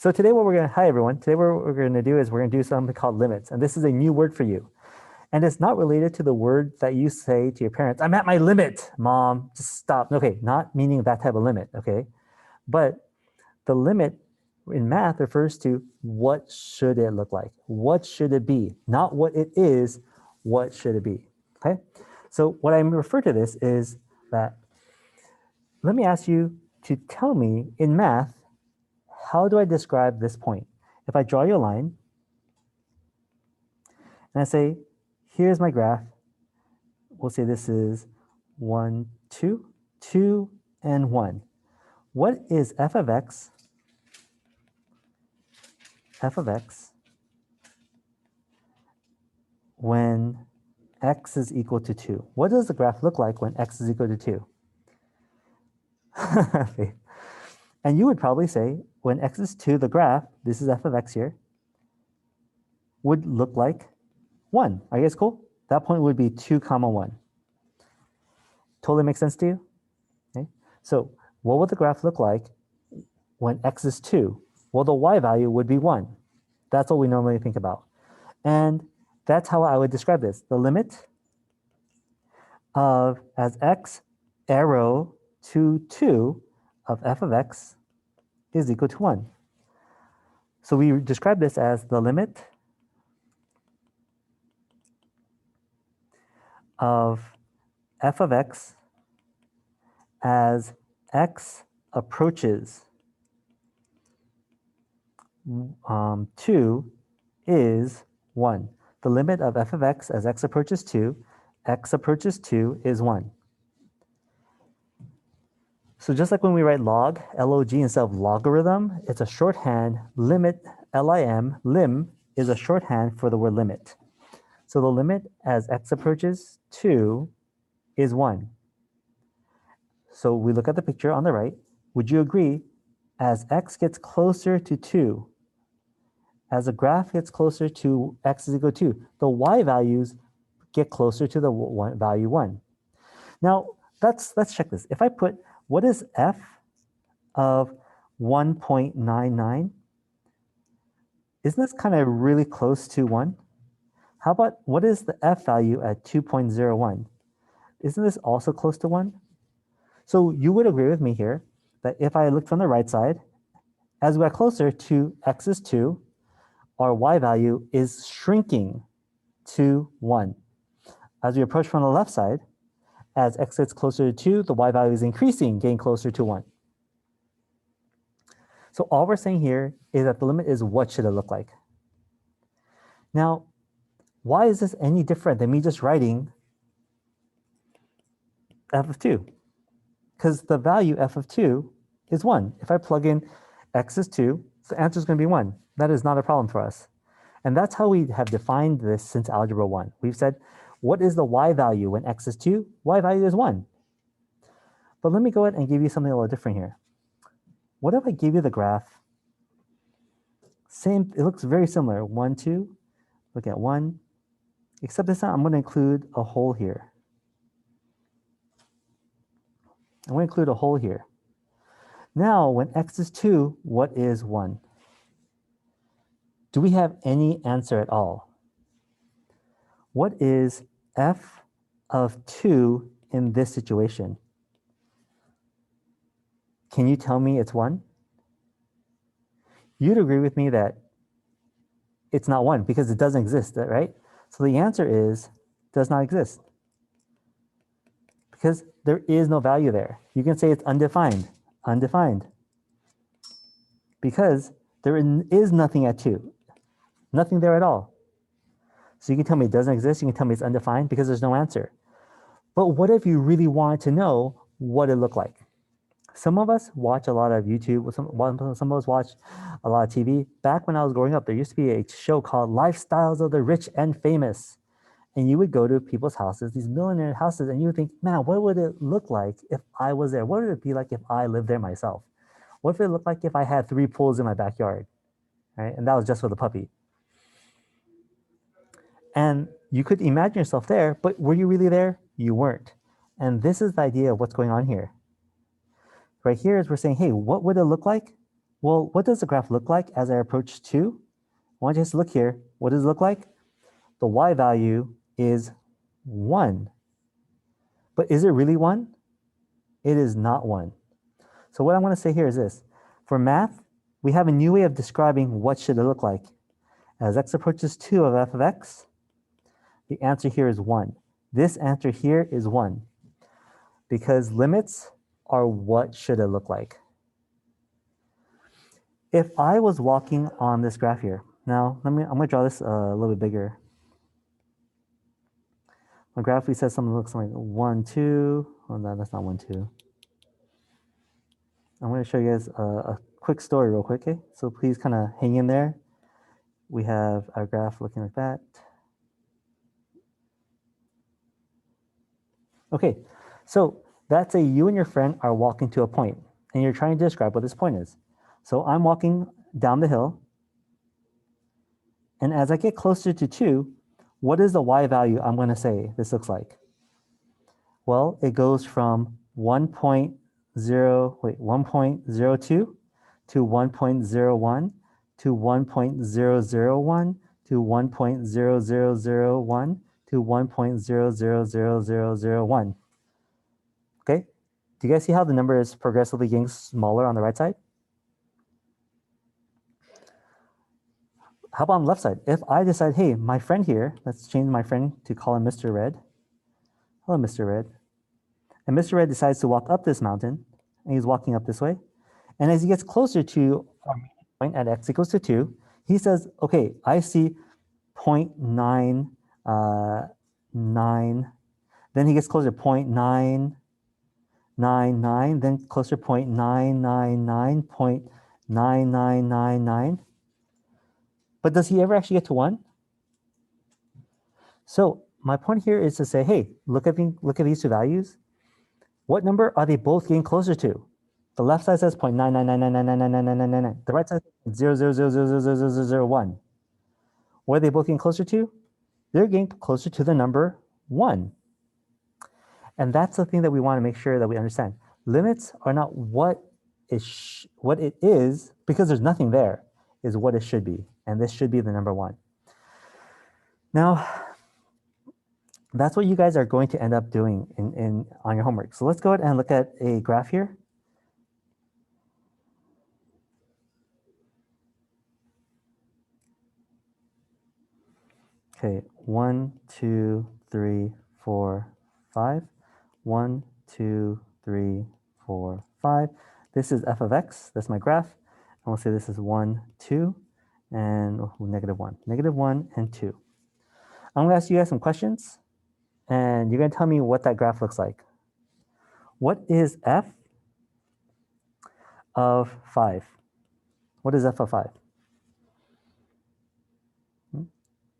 So today hi everyone. Today what we're gonna do is we're gonna do something called limits. And this is a new word for you. And it's not related to the word that you say to your parents, I'm at my limit, mom, just stop. Okay, not meaning that type of limit, okay? But the limit in math refers to what should it look like? What should it be? Not what it is, what should it be, okay? So what I refer to this is that, let me ask you to tell me in math, how do I describe this point? If I draw you a line, and I say, here's my graph, we'll say this is 1, 2, 2, and 1. What is f of x when x is equal to 2? What does the graph look like when x is equal to 2? And you would probably say, when x is 2, the graph, this is f of x here, would look like 1. Are you guys cool? That point would be 2, 1. Totally makes sense to you? Okay. So what would the graph look like when x is 2? Well, the y value would be 1. That's what we normally think about. And that's how I would describe this. The limit of, as x arrow to 2 of f of x is equal to 1. So we describe this as the limit of f of x as x approaches 2 is 1. The limit of f of x as x approaches 2 is 1. So just like when we write log, log instead of logarithm, it's a shorthand. Limit, lim, lim is a shorthand for the word limit. So the limit as x approaches 2 is 1. So we look at the picture on the right. Would you agree, as x gets closer to 2, as the graph gets closer to x is equal to 2, the y values get closer to the value 1. Now, let's check this. If I put, what is f of 1.99? Isn't this kind of really close to 1? How about, what is the f value at 2.01? Isn't this also close to 1? So you would agree with me here that if I look from the right side, as we get closer to x is 2, our y value is shrinking to 1. As we approach from the left side, as x gets closer to 2, the y value is increasing, getting closer to 1. So all we're saying here is that the limit is what should it look like. Now, why is this any different than me just writing f of 2? Because the value f of 2 is 1. If I plug in x is 2, the answer is going to be 1. That is not a problem for us. And that's how we have defined this since Algebra 1. We've said, what is the y value when x is 2? Y value is 1. But let me go ahead and give you something a little different here. What if I give you the graph? Same, it looks very similar. 1, 2, look at 1. Except this time I'm going to include a hole here. I'm going to include a hole here. Now, when x is 2, what is 1? Do we have any answer at all? What is f of 2 in this situation? Can you tell me it's 1? You'd agree with me that it's not 1 because it doesn't exist, right? So the answer is, does not exist. Because there is no value there. You can say it's undefined, undefined. Because there is nothing at 2. Nothing there at all. So you can tell me it doesn't exist, you can tell me it's undefined because there's no answer. But what if you really wanted to know what it looked like? Some of us watch a lot of YouTube, some of us watch a lot of TV. Back when I was growing up, there used to be a show called Lifestyles of the Rich and Famous. And you would go to people's houses, these millionaire houses, and you would think, man, what would it look like if I was there? What would it be like if I lived there myself? What if it looked like if I had 3 pools in my backyard? Right? And that was just for the puppy. And you could imagine yourself there, but were you really there? You weren't. And this is the idea of what's going on here. Right here is we're saying, hey, what would it look like Well, what does the graph look like as I approach 2? I want you to look here. What does it look like? The y value is 1. But is it really 1? It is not 1. So what I want to say here is this. For math, we have a new way of describing what should it look like. As x approaches 2 of f of x, the answer here is 1. This answer here is 1. Because limits are what should it look like. If I was walking on this graph here, now I'm going to draw this a little bit bigger. My graph, we said something looks like 1, 2. Oh, no, that's not 1, 2. I'm going to show you guys a quick story real quick, okay? So please kind of hang in there. We have our graph looking like that. Okay, so that's you and your friend are walking to a point, and you're trying to describe what this point is. So I'm walking down the hill, and as I get closer to 2, what is the y value I'm going to say this looks like? Well, it goes from 1.02 to 1.01 to 1.001 to 1.0001 to 1.000001. Okay? Do you guys see how the number is progressively getting smaller on the right side? How about on the left side? If I decide, hey, my friend here, let's change my friend to call him Mr. Red. Hello, Mr. Red. And Mr. Red decides to walk up this mountain, and he's walking up this way. And as he gets closer to our point at x equals to 2, he says, okay, I see 0.99. Then he gets closer to 0.999, then closer to 0.999, 0.9999. But does he ever actually get to 1? So my point here is to say, hey, look at these two values. What number are they both getting closer to? The left side says 0.99999999999. The right side says 0.000000001. What are they both getting closer to? They're getting closer to the number 1. And that's the thing that we want to make sure that we understand. Limits are not what it is, because there's nothing there, is what it should be. And this should be the number 1. Now, that's what you guys are going to end up doing on your homework. So let's go ahead and look at a graph here. Okay, 1, 2, 3, 4, 5. 1, 2, 3, 4, 5. This is f of x. That's my graph. And we'll say this is 1, 2, and negative 1. Negative 1 and 2. I'm going to ask you guys some questions, and you're going to tell me what that graph looks like. What is f of 5? What is f of 5?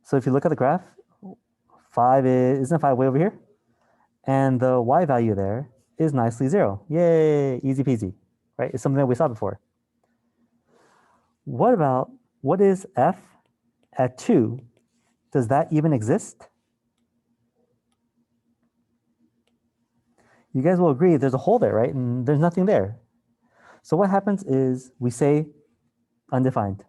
So if you look at the graph, 5 isn't 5 way over here? And the y value there is nicely 0. Yay, easy peasy, right? It's something that we saw before. What is f at 2? Does that even exist? You guys will agree there's a hole there, right? And there's nothing there. So what happens is we say undefined.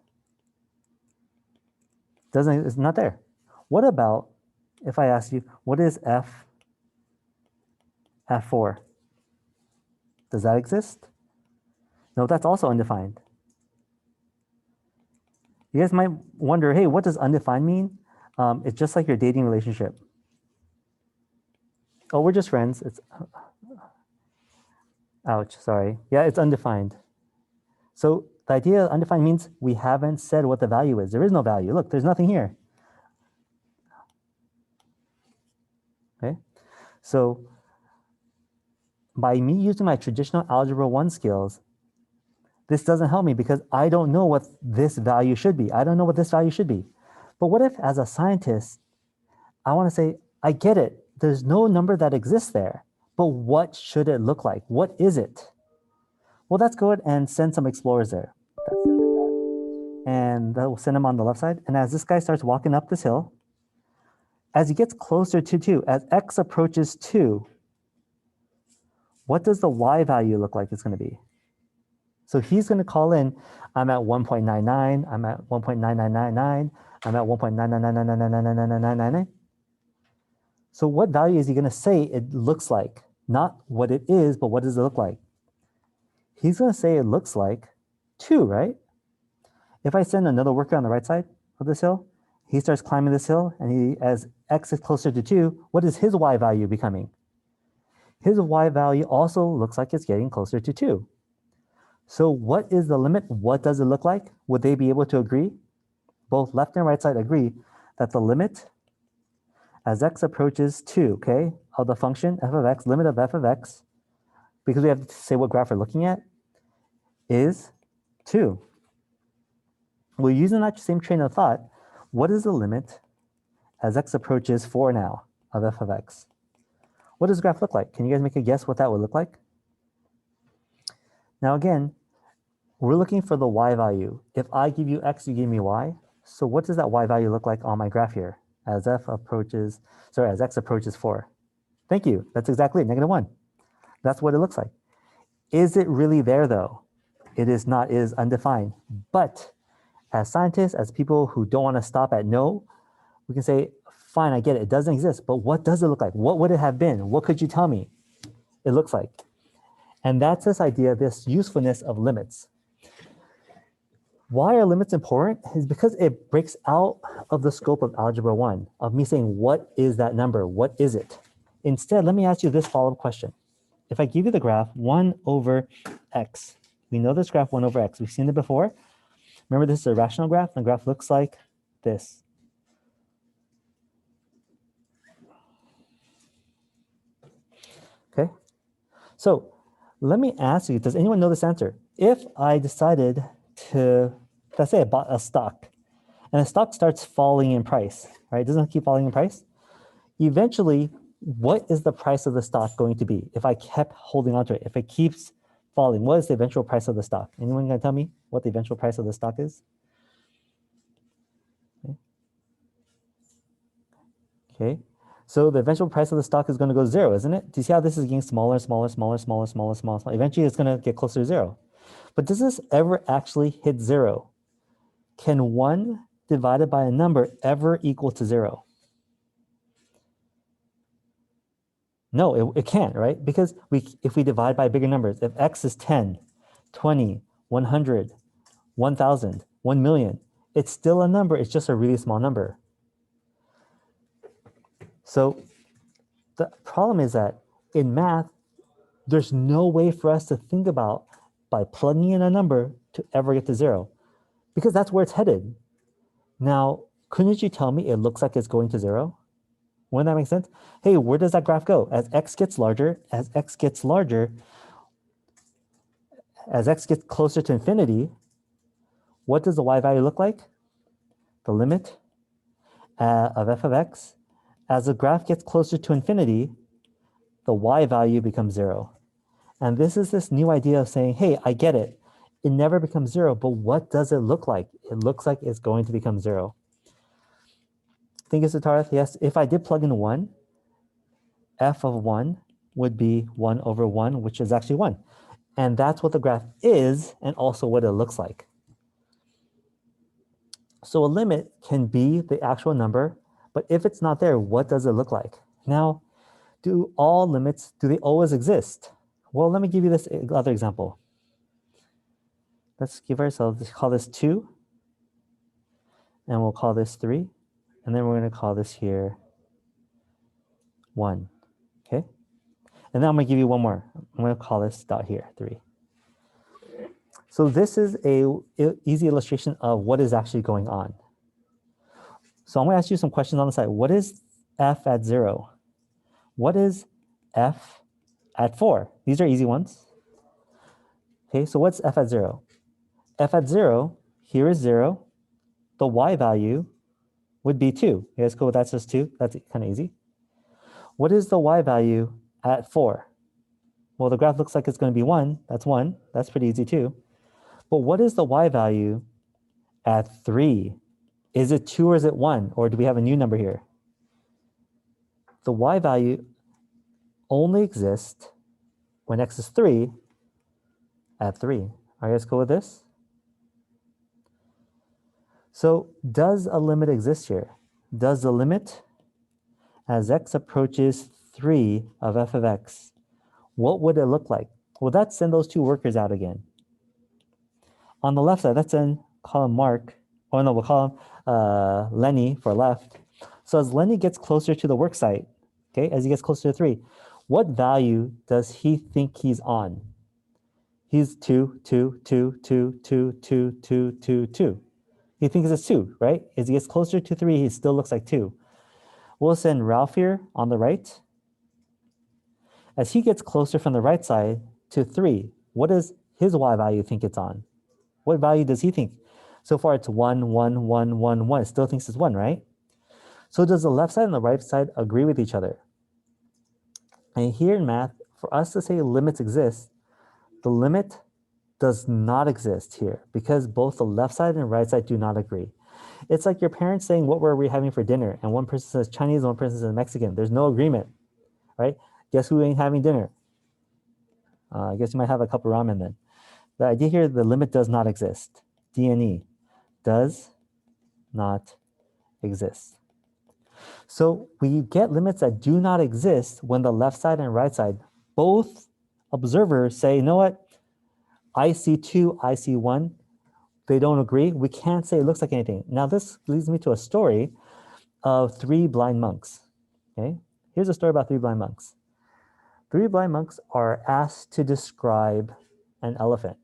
It's not there. What about if I ask you, what is f at 4? Does that exist? No, that's also undefined. You guys might wonder, hey, what does undefined mean? It's just like your dating relationship. Oh, we're just friends. It's ouch, sorry. Yeah, it's undefined. So the idea of undefined means we haven't said what the value is. There is no value. Look, there's nothing here. Okay, so by me using my traditional Algebra 1 skills, this doesn't help me because I don't know what this value should be. I don't know what this value should be. But what if, as a scientist, I want to say, I get it. There's no number that exists there. But what should it look like? What is it? Well, let's go ahead and send some explorers there. And that will send them on the left side. And as this guy starts walking up this hill, as he gets closer to 2, as x approaches 2, what does the y value look like it's going to be? So he's going to call in, I'm at 1.99, I'm at 1.9999, I'm at 1.9999999999. So what value is he going to say it looks like? Not what it is, but what does it look like? He's going to say it looks like 2, right? If I send another worker on the right side of this hill, he starts climbing this hill, and as x is closer to 2, what is his y value becoming? His y value also looks like it's getting closer to 2. So what is the limit? What does it look like? Would they be able to agree? Both left and right side agree that the limit as x approaches 2, okay, of the function f of x, limit of f of x, because we have to say what graph we're looking at, is 2. We're using that same train of thought. What is the limit as x approaches 4 now of f of x? What does the graph look like? Can you guys make a guess what that would look like? Now again, we're looking for the y value. If I give you x, you give me y. So what does that y value look like on my graph here as x approaches 4? Thank you. That's exactly it, -1. That's what it looks like. Is it really there though? It is not. It is undefined. But as scientists, as people who don't want to stop at no, we can say, fine, I get it. It doesn't exist. But what does it look like? What would it have been? What could you tell me it looks like? And that's this idea, this usefulness of limits. Why are limits important? Is because it breaks out of the scope of Algebra 1, of me saying, what is that number? What is it? Instead, let me ask you this follow-up question. If I give you the graph 1 over x, we know this graph 1 over x. We've seen it before. Remember, this is a rational graph, and the graph looks like this. Okay, so let me ask you, does anyone know this answer? If I decided to, let's say I bought a stock, and the stock starts falling in price, right? Doesn't it keep falling in price? Eventually, what is the price of the stock going to be if I kept holding on to it? If it keeps falling, what is the eventual price of the stock? Anyone gonna tell me what the eventual price of the stock is? Okay, so the eventual price of the stock is going to go 0, isn't it? Do you see how this is getting smaller, smaller, smaller, smaller, smaller, smaller, smaller? Eventually, it's going to get closer to 0. But does this ever actually hit 0? Can 1 divided by a number ever equal to 0? No, it can't, right? Because if we divide by bigger numbers, if x is 10, 20, 100, 1,000, 1 million, it's still a number. It's just a really small number. So the problem is that in math, there's no way for us to think about by plugging in a number to ever get to 0, because that's where it's headed. Now, couldn't you tell me it looks like it's going to 0? Wouldn't that make sense? Hey, where does that graph go? As x gets larger, as x gets larger, as x gets closer to infinity, what does the y value look like? The limit of f of x. As the graph gets closer to infinity, the y value becomes 0. And this is this new idea of saying, hey, I get it. It never becomes 0, but what does it look like? It looks like it's going to become 0. Think it's Tarth? Yes, if I did plug in 1, f of 1 would be 1 over 1, which is actually 1. And that's what the graph is, and also what it looks like. So a limit can be the actual number, but if it's not there, what does it look like? Now, do all limits, do they always exist? Well, let me give you this other example. Let's give ourselves, let's call this 2, and we'll call this 3, and then we're going to call this here 1, okay? And then I'm going to give you one more. I'm going to call this dot here, 3. So this is an easy illustration of what is actually going on. So I'm going to ask you some questions on the side. What is f at 0? What is f at 4? These are easy ones. Okay, so what's f at 0? F at 0, here is 0. The y value would be 2. You guys cool with that? Just 2? That's kind of easy. What is the y value at 4? Well, the graph looks like it's going to be 1. That's 1. That's pretty easy too. But what is the y value at 3? Is it 2 or is it 1? Or do we have a new number here? The y value only exists when x is 3 at 3. Are you guys cool with this? So does a limit exist here? Does the limit as x approaches 3 of f of x, what would it look like? Well, let's send those two workers out again. On the left side, let's then call him Mark. Oh no, we'll call him Lenny for left. So as Lenny gets closer to the work site, okay, as he gets closer to 3, what value does he think he's on? He's 2, 2, 2, 2, 2, 2, 2, 2, 2. He thinks it's 2, right? As he gets closer to 3, he still looks like 2. We'll send Ralph here on the right. As he gets closer from the right side to 3, what does his y value think it's on? What value does he think? So far it's 1, 1, 1, 1, 1. It still thinks it's 1, right? So does the left side and the right side agree with each other? And here in math, for us to say limits exist, the limit does not exist here because both the left side and right side do not agree. It's like your parents saying, what were we having for dinner? And one person says Chinese, one person says Mexican. There's no agreement, right? Guess who ain't having dinner? I guess you might have a cup of ramen then. The idea here, the limit does not exist. D&E, does not exist. So we get limits that do not exist when the left side and right side, both observers say, you know what? I see 2, I see 1. They don't agree. We can't say it looks like anything. Now this leads me to a story of 3 blind monks. Okay, here's a story about 3 blind monks. 3 blind monks are asked to describe an elephant.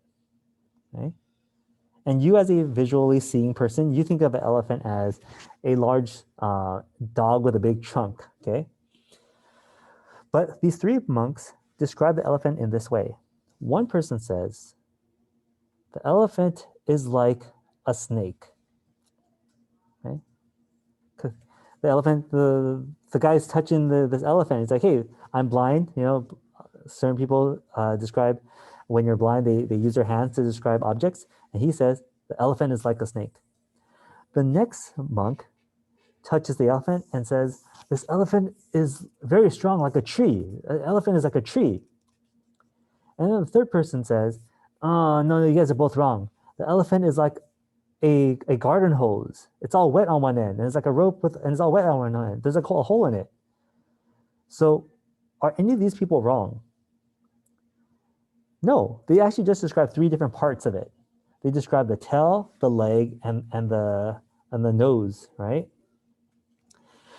Okay? And you as a visually seeing person, you think of an elephant as a large dog with a big trunk, okay? But these 3 monks describe the elephant in this way. One person says, the elephant is like a snake, okay? The elephant, the guy's touching this elephant. It's like, hey, I'm blind. You know, certain people describe when you're blind, they use their hands to describe objects. And he says, the elephant is like a snake. The next monk touches the elephant and says, this elephant is very strong like a tree. An elephant is like a tree. And then the third person says, oh, no, you guys are both wrong. The elephant is like a garden hose. It's all wet on one end. And it's like a rope and it's all wet on one end. There's a hole in it. So are any of these people wrong? No, they actually just describe 3 different parts of it. They describe the tail, the leg, and the nose, right?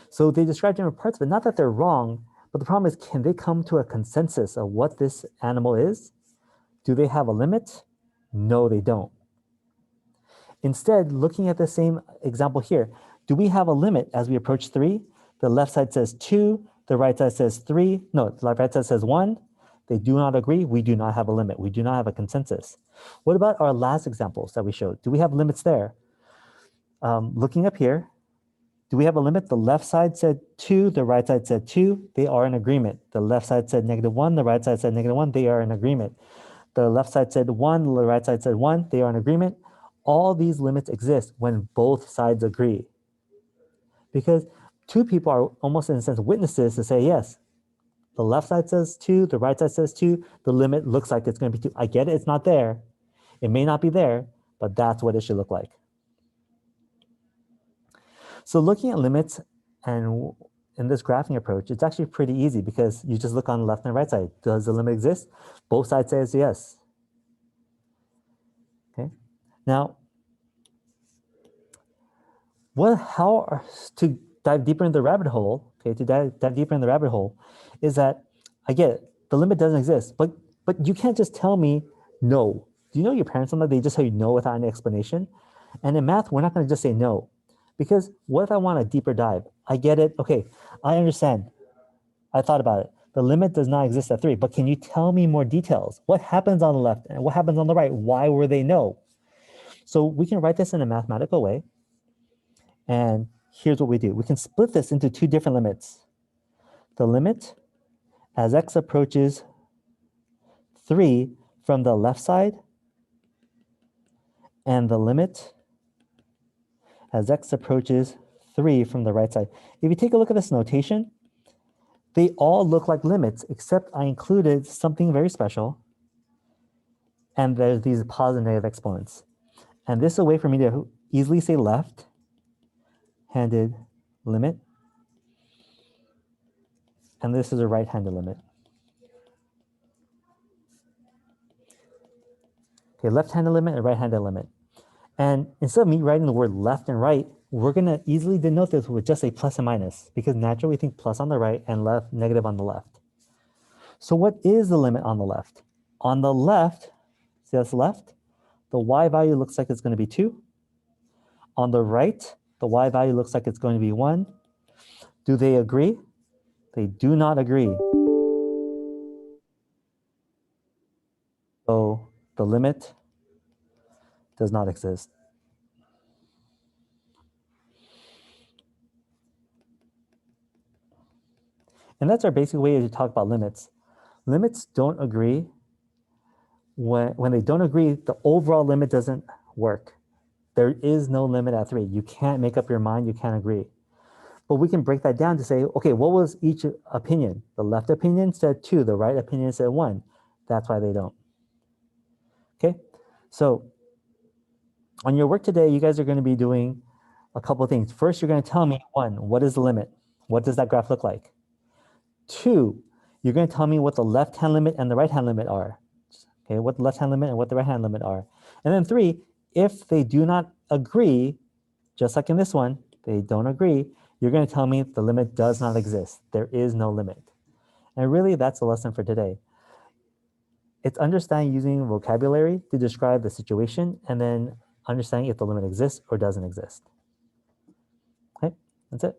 So they describe different parts of it. Not that they're wrong, but the problem is, can they come to a consensus of what this animal is? Do they have a limit? No, they don't. Instead, looking at the same example here, do we have a limit as we approach 3? The left side says 2, the right side says 3. No, the right side says 1. They do not agree. We do not have a limit. We do not have a consensus. What about our last examples that we showed? Do we have limits there? Looking up here, do we have a limit? The left side said 2, the right side said 2. They are in agreement. The left side said -1, the right side said -1. They are in agreement. The left side said 1, the right side said 1. They are in agreement. All these limits exist when both sides agree. Because 2 people are almost in a sense witnesses to say, yes, the left side says 2, the right side says 2, the limit looks like it's going to be 2. I get it, it's not there. It may not be there, but that's what it should look like. So looking at limits and in this graphing approach, it's actually pretty easy because you just look on the left and right side. Does the limit exist? Both sides say yes. Okay. Now, to dive deeper in the rabbit hole, okay, to dive deeper in the rabbit hole, is that, I get it, the limit doesn't exist, but you can't just tell me no. Do you know your parents sometimes they just tell you no without any explanation? And in math, we're not going to just say no. Because what if I want a deeper dive? I get it. Okay, I understand. I thought about it. The limit does not exist at 3, but can you tell me more details? What happens on the left and what happens on the right? Why were they no? So we can write this in a mathematical way. And here's what we do. We can split this into 2 different limits. The limit as x approaches 3 from the left side, and the limit as x approaches 3 from the right side. If you take a look at this notation, they all look like limits, except I included something very special. and there's these positive and negative exponents. And this is a way for me to easily say left-handed limit, and this is a right-handed limit. Okay, left-handed limit and right-handed limit. And instead of me writing the word left and right, we're going to easily denote this with just a plus and minus, because naturally we think plus on the right and left, negative on the left. So what is the limit on the left? On the left, see that's left, the y value looks like it's going to be 2. On the right, the y value looks like it's going to be 1. Do they agree? They do not agree. So the limit does not exist. And that's our basic way to talk about limits. Limits don't agree. When they don't agree, the overall limit doesn't work. There is no limit at 3. You can't make up your mind, you can't agree. But we can break that down to say, okay, what was each opinion? The left opinion said 2, the right opinion said 1. That's why they don't. Okay, so on your work today, you guys are going to be doing a couple of things. First, you're going to tell me, 1, what is the limit? What does that graph look like? 2, you're going to tell me what the left-hand limit and the right-hand limit are. Okay, what the left-hand limit and what the right-hand limit are. And then 3, if they do not agree, just like in this one, they don't agree, you're going to tell me the limit does not exist. There is no limit. And really, that's the lesson for today. It's understanding using vocabulary to describe the situation and then understanding if the limit exists or doesn't exist. Okay, that's it.